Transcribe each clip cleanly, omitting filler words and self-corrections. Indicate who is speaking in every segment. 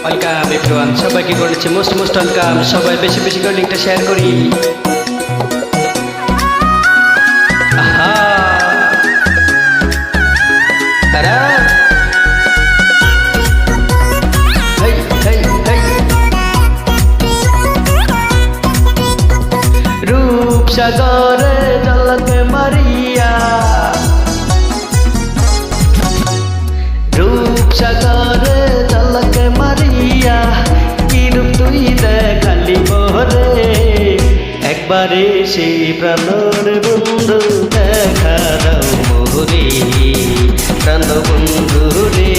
Speaker 1: Welcome everyone, সবাইকে করেছি most welcome. সবাই বেশি বেশি করে লিঙ্কটা শেয়ার করি। আহা তারা হেই হেই হেই রূপসাগরে জলকে মারিয়া, রূপসাগরে জলকে মারিয়া কি রূপ তুই দেখালি মোরে। একবারে সেই প্রাণর বন্ধু দেখা দাও মোরে, প্রাণ বন্ধু রে।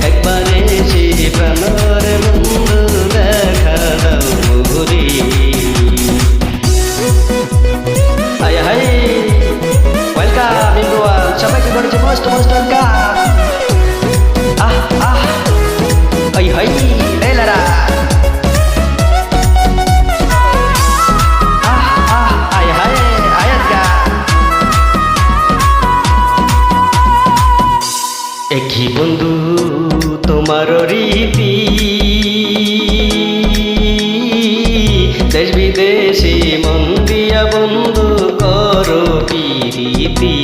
Speaker 1: একবারে সেই প্রাণর বন্ধু দেখা দাও মোরে। হাই হাই ওয়েলকাম এভরিওয়ান, সবাইকে করেছি মোস্ট ওয়েলকাম। আহ আহ হাই হাই লেলারা আহ আহ হাই হাই আয়াতগা। একই বন্ধু তোমার রীতি, দেশ বিদেশে মন দিয়া বন্ধু করো প্রীতি।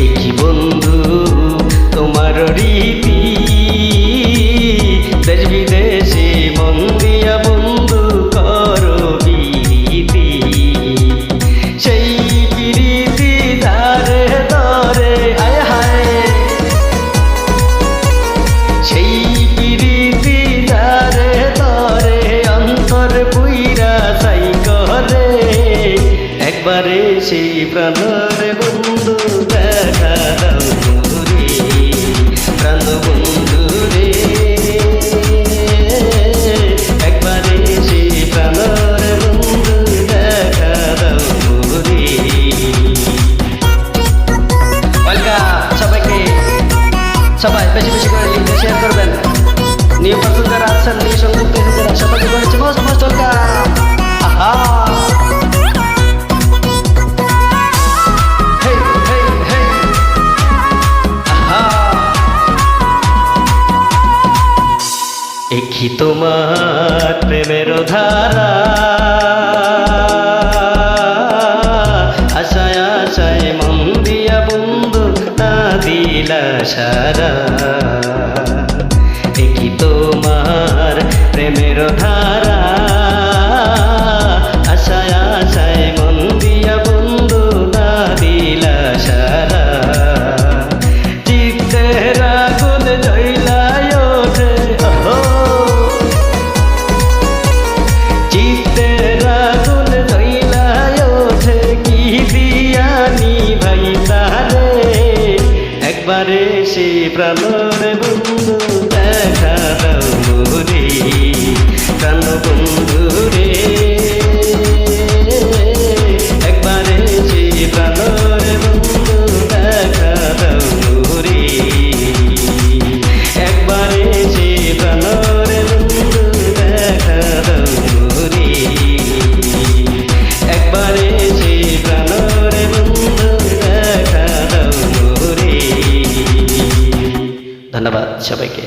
Speaker 1: একই বন্ধু তোমার রীতি, দেশ বিদেশে মন দিয়া বন্ধু করো প্রীতি। সেই প্রীতি ধারে ধরে আয় হায়, সেই প্রীতি ধারে ধরে অন্তর পুইরা চাই করে। একবারে সেই প্রাণর বন্ধু দেখা দাও মোরে, প্রাণ বন্ধু রে। একবারে সেই প্রাণর বন্ধু দেখা দাও মোরে। ওয়েলকাম সবাইকে, সবাই বেশি বেশি করে লিঙ্কটা শেয়ার করবেন। নিউ পার্সন যারা আছেন, নিউ সংযুক্ত যারা, সবাইকে করেছি মোস্ট ওয়েলকাম। আহা হেই হেই হেই আহা একই তোমার প্রেমের ধারা, আশায় আশায় মন দিয়া বন্ধু না দিলা সারা। একই তোমার প্রেমের ধারা, আশায় আশায় মন দিয়া বন্ধু না দিলা সারা। চিত্তের আগুন জ্বলায় ওঠে, ওহো চিত্তের আগুন জ্বলায় ওঠে, কি দিয়ানি ভাই তারে। একবারে সে প্রাণর বন্ধু দেখা দাও মোরে, প্রাণ বন্ধু রে। একবারে সে প্রাণর বন্ধু দেখা দাও মোরে, একবারে সে প্রাণর বন্ধু দেখা দাও মোরে, একবারে সে প্রাণর বন্ধু দেখা দাও মোরে। ধন্যবাদ সবাইকে।